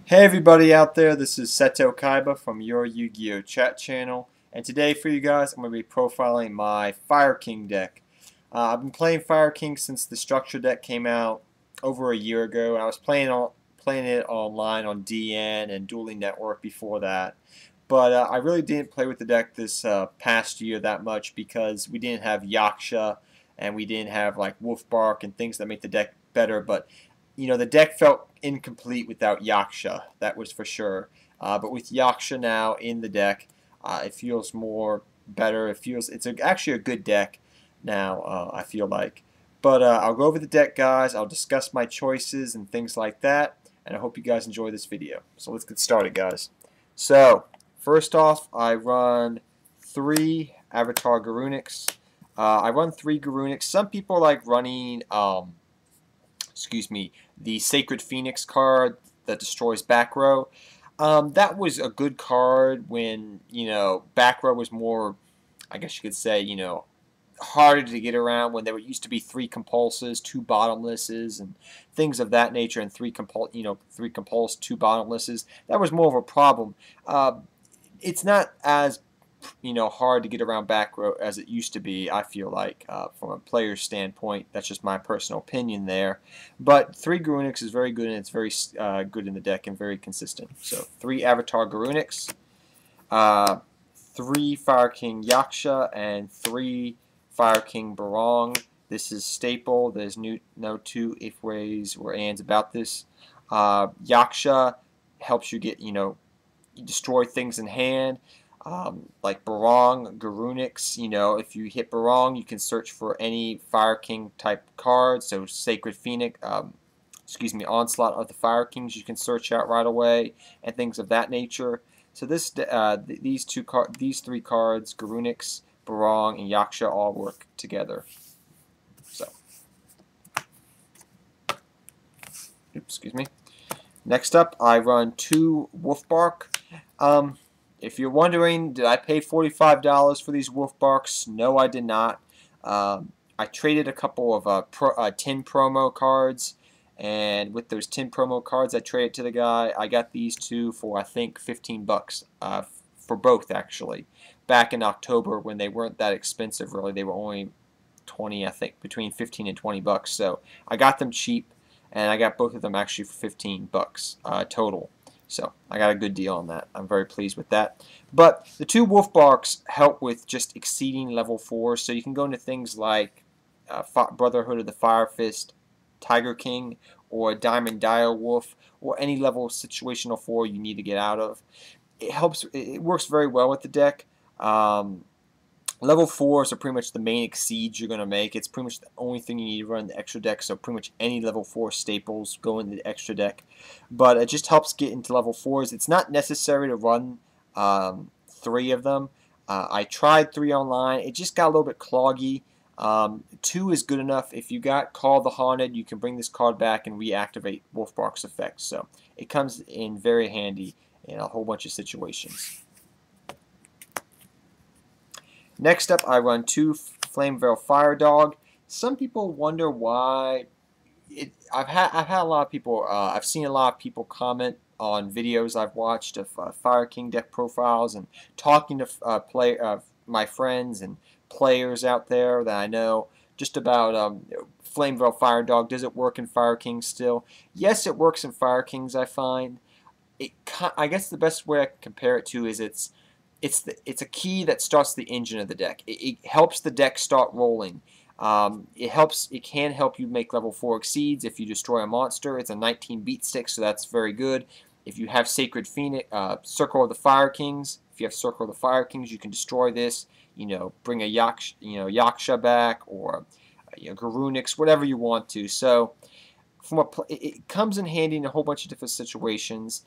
Hey everybody out there, this is Seto Kaiba from your Yu-Gi-Oh! Chat channel, and today for you guys I'm going to be profiling my Fire King deck. I've been playing Fire King since the structure deck came out over a year ago, and I was playing it online on DN and Dueling Network before that. But I really didn't play with the deck this past year that much because we didn't have Yaksha and we didn't have like Wolfbark and things that make the deck better. But you know, the deck felt incomplete without Yaksha, that was for sure. But with Yaksha now in the deck, it feels more better. Actually a good deck now, I feel like. But I'll go over the deck, guys. I'll discuss my choices and things like that. And I hope you guys enjoy this video. So let's get started, guys. So, first off, I run 3 Avatar Garunics. I run 3 Garunics. Some people like running the Sacred Phoenix card that destroys back row. That was a good card when, back row was more, I guess you could say, harder to get around, when there used to be 3 compulses, 2 bottomlesses, and things of that nature, and 3 compulse, 2 bottomlesses. That was more of a problem. It's not as hard to get around back row as it used to be, I feel like, from a player's standpoint. That's just my personal opinion there. But 3 Garunics is very good, and it's very good in the deck and very consistent. So 3 Avatar Garunics, 3 Fire King Yaksha, and 3 Fire King Barong. This is staple. There's no 2 if, ways, or ands about this. Yaksha helps you get, you destroy things in hand. Like Barong, Garunics, if you hit Barong, you can search for any Fire King type card. So Sacred Phoenix, Onslaught of the Fire Kings, you can search out right away, and things of that nature. So these 3 cards, Garunics, Barong, and Yaksha, all work together. So, excuse me. Next up, I run 2 Wolfbark. If you're wondering, did I pay $45 for these Wolfbarks? No, I did not. I traded a couple of 10 promo cards, and with those 10 promo cards I traded to the guy. I got these 2 for, I think, 15 bucks for both, actually, back in October when they weren't that expensive, really. They were only 20, I think, between 15 and 20 bucks. So I got them cheap, and I got both of them actually for 15 bucks total. So I got a good deal on that. I'm very pleased with that. But the 2 Wolfbarks help with just exceeding level 4. So you can go into things like Brotherhood of the Fire Fist, Tiger King, or Diamond Dire Wolf, or any level situational 4 you need to get out of. It helps. It works very well with the deck. Level 4s are pretty much the main exceeds you're going to make. It's pretty much the only thing you need to run in the extra deck, so pretty much any level 4 staples go in the extra deck. But it just helps get into level 4s. It's not necessary to run 3 of them. I tried 3 online. It just got a little bit cloggy. 2 is good enough. If you got Call the Haunted, you can bring this card back and reactivate Wolfbark's effect. So it comes in very handy in a whole bunch of situations. Next up, I run 2 Flameveil Fire Dog. Some people wonder why. I've had a lot of people. I've seen a lot of people comment on videos I've watched of Fire King deck profiles, and talking to my friends and players out there that I know just about Flameveil Fire Dog. Does it work in Fire King still? Yes, it works in Fire Kings. I find I guess the best way I can compare it to is it's a key that starts the engine of the deck. It helps the deck start rolling. It can help you make level 4 exceeds if you destroy a monster. It's a 19 beat stick, so that's very good. If you have Sacred Phoenix, Circle of the Fire Kings, if you have Circle of the Fire Kings, you can destroy this. Bring a Yaksha back, or Garunics, whatever you want to. So it comes in handy in a whole bunch of different situations.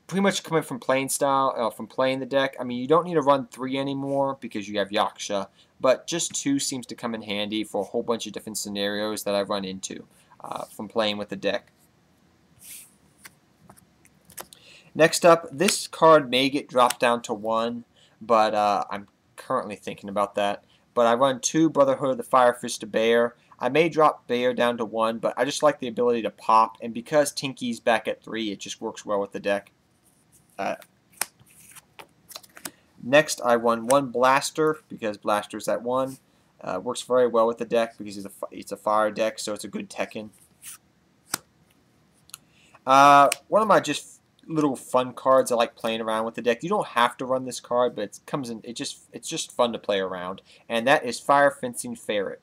Pretty much coming from playing style, from playing the deck. I mean, you don't need to run 3 anymore because you have Yaksha, but just 2 seems to come in handy for a whole bunch of different scenarios that I've run into from playing with the deck. Next up, this card may get dropped down to 1, but I'm currently thinking about that. But I run 2 Brotherhood of the Fire Fist to Bear. I may drop Bear down to 1, but I just like the ability to pop, and because Tinky's back at 3, it just works well with the deck. Next, I run 1 Blaster, because Blaster's at 1. Works very well with the deck, because it's a fire deck, so it's a good Tekken. One of my just little fun cards I like playing around with the deck. You don't have to run this card, but it's just fun to play around, and that is Fire Fencing Ferret.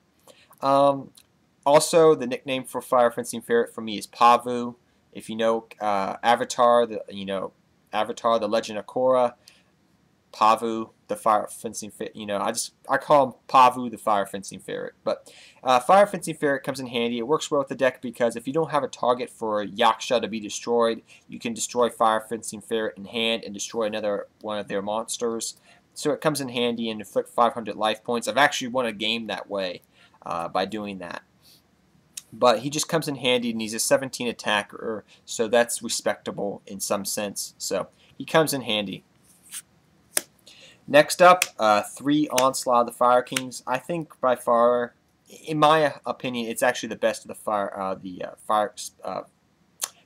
Also, the nickname for Fire Fencing Ferret for me is Pavu. If you know Avatar, Avatar: The Legend of Korra, Pavu, the Fire Fencing Ferret. I call him Pavu, the Fire Fencing Ferret. But Fire Fencing Ferret comes in handy. It works well with the deck because if you don't have a target for Yaksha to be destroyed, you can destroy Fire Fencing Ferret in hand and destroy another one of their monsters. So it comes in handy and inflict 500 life points. I've actually won a game that way by doing that. But he just comes in handy, and he's a 17 attacker, so that's respectable in some sense. So he comes in handy. Next up, 3 Onslaught of the Fire Kings. I think by far, in my opinion, it's actually the best of the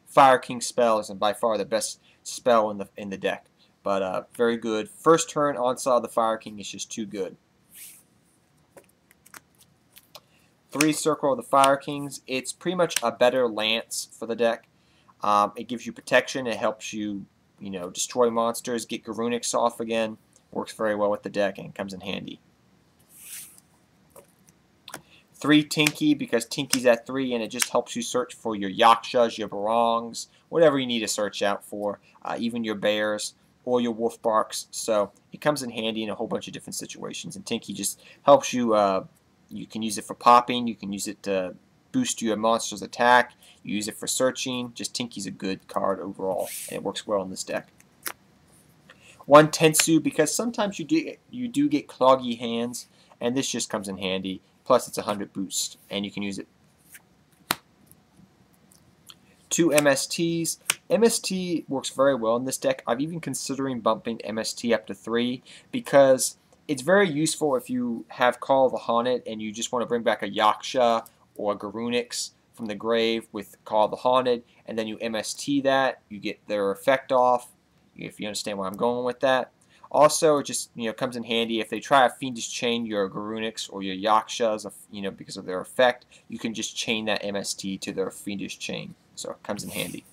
Fire King spells, and by far the best spell in the deck. But very good. First turn Onslaught of the Fire King is just too good. 3 Circle of the Fire Kings. It's pretty much a better lance for the deck. It gives you protection. It helps you, destroy monsters, get Garunix off again. Works very well with the deck and comes in handy. 3 Tinky, because Tinky's at 3 and it just helps you search for your Yakshas, your Barongs, whatever you need to search out for, even your bears or your wolf barks. So it comes in handy in a whole bunch of different situations, and Tinky just helps you. You can use it for popping, you can use it to boost your monster's attack, you use it for searching. Just Tinky's a good card overall, and it works well in this deck. 1 Tensu, because sometimes you do get cloggy hands, and this just comes in handy. Plus it's 100 boost, and you can use it. 2 MSTs. MST works very well in this deck. I'm even considering bumping MST up to 3 because it's very useful if you have Call of the Haunted and you just want to bring back a Yaksha or a Garunix from the grave with Call of the Haunted, and then you MST that, you get their effect off, if you understand where I'm going with that. Also, it just comes in handy if they try to Fiendish Chain your Garunix or your Yakshas, because of their effect, you can just chain that MST to their Fiendish Chain. So it comes in handy.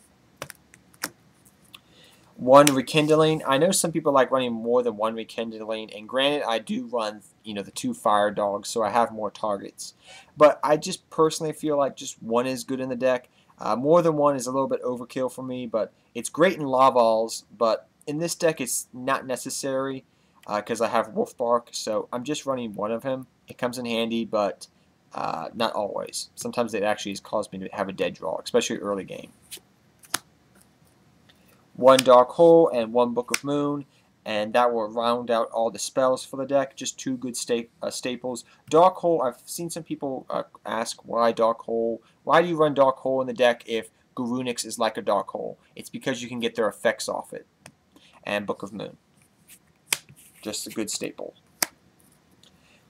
1 Rekindling. I know some people like running more than 1 Rekindling, and granted, I do run the 2 Fire Dogs, so I have more targets. But I just personally feel like just 1 is good in the deck. More than 1 is a little bit overkill for me, but it's great in Lavals, but in this deck it's not necessary because I have Wolfbark, so I'm just running 1 of him. It comes in handy, but not always. Sometimes it actually has caused me to have a dead draw, especially early game. 1 Dark Hole and 1 Book of Moon, and that will round out all the spells for the deck. Just 2 good staples. Dark Hole, I've seen some people ask why Dark Hole. Why do you run Dark Hole in the deck if Garunix is like a Dark Hole? It's because you can get their effects off it. And Book of Moon. Just a good staple.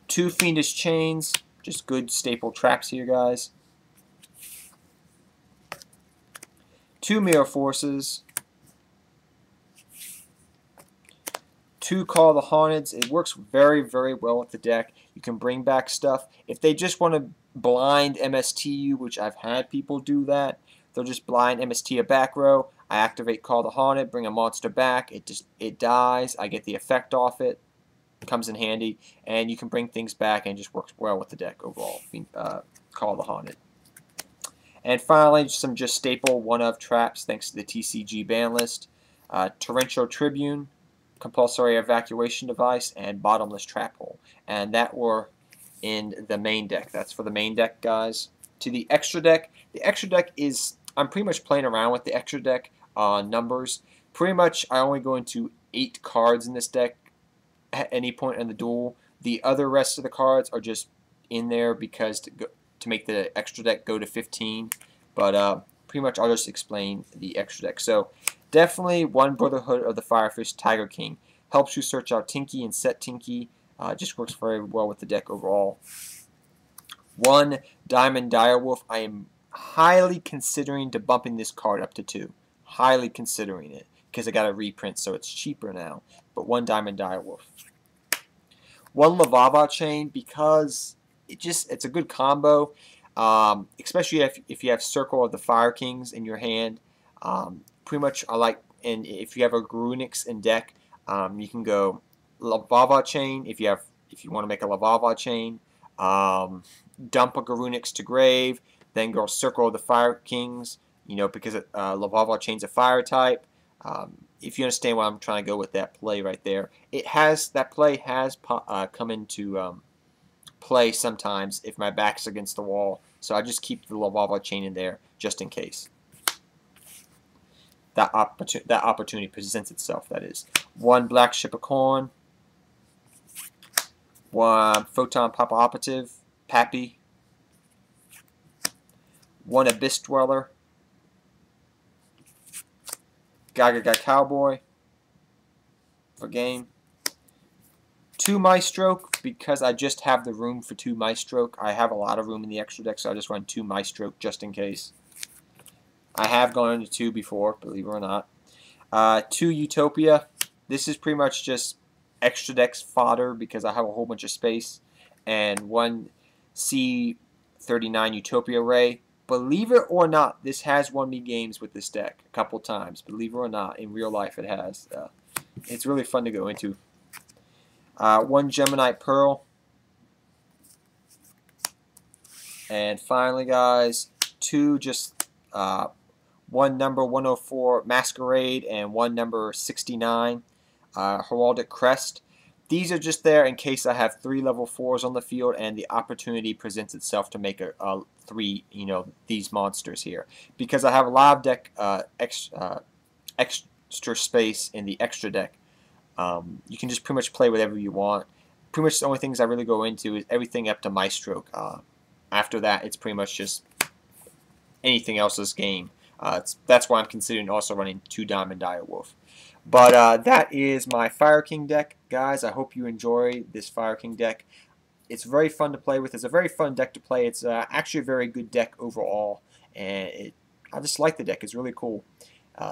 2 Fiendish Chains. Just good staple traps here, guys. 2 Mirror Forces. 2 Call the Haunteds. It works very, very well with the deck. You can bring back stuff. If they just want to blind MST you, which I've had people do that, they'll just blind MST a back row. I activate Call the Haunted, bring a monster back. It dies. I get the effect off it. Comes in handy, and you can bring things back, and it just works well with the deck overall. Call the Haunted. And finally, some just staple one-of traps thanks to the TCG ban list. Torrential Tribune, Compulsory Evacuation Device, and Bottomless Trap Hole. And that were in the main deck. That's for the main deck, guys. To the extra deck. The extra deck is, I'm pretty much playing around with the extra deck numbers. Pretty much I only go into 8 cards in this deck at any point in the duel. The other rest of the cards are just in there because to make the extra deck go to 15. But pretty much I'll just explain the extra deck. So definitely 1 Brotherhood of the Firefish Tiger King. Helps you search out Tinky and set Tinky. Just works very well with the deck overall. 1 Diamond Direwolf. I am highly considering to bumping this card up to 2. Highly considering it, because I got a reprint, so it's cheaper now. But 1 Diamond Direwolf. 1 Lavava Chain, because it's a good combo, especially if you have Circle of the Fire Kings in your hand. Pretty much I like, and if you have a Garunix in deck, you can go Lavava Chain if you want to make a Lavava Chain. Dump a Garunix to grave, then go Circle of the Fire Kings, because Lavava Chain's a fire type. If you understand what I'm trying to go with that play right there, that play has come into play sometimes if my back's against the wall. So I just keep the Lavava Chain in there just in case that opportunity presents itself. That is 1 Black Ship of Corn, 1 Photon Papa Operative, Pappy, 1 Abyss Dweller, Gaga Cowboy for game, 2 Maestro, because I just have the room for 2 Maestro. I have a lot of room in the extra deck, so I just run 2 Maestro just in case. I have gone into 2 before, believe it or not. 2 Utopia. This is pretty much just extra decks fodder because I have a whole bunch of space. And 1 C39 Utopia Ray. Believe it or not, this has won me games with this deck a couple times. Believe it or not, in real life it has. It's really fun to go into. 1 Gemini Pearl. And finally, guys, 2 just 1 number 104 Masquerade and 1 number 69 Heraldic Crest. These are just there in case I have 3 level 4s on the field and the opportunity presents itself to make a 3, these monsters here. Because I have a lot of deck extra space in the extra deck. You can just pretty much play whatever you want. Pretty much the only things I really go into is everything up to Maestro. After that, it's pretty much just anything else's game. That's why I'm considering also running 2 Diamond Direwolf. But that is my Fire King deck, guys. I hope you enjoy this Fire King deck. It's very fun to play with. It's a very fun deck to play. It's actually a very good deck overall, and I just like the deck. It's really cool.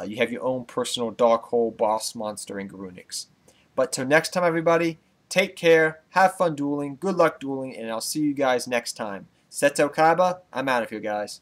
You have your own personal Dark Hole boss monster in Garunix. But till next time, everybody, take care, have fun dueling, good luck dueling, and I'll see you guys next time. Seto Kaiba, I'm out of here, guys.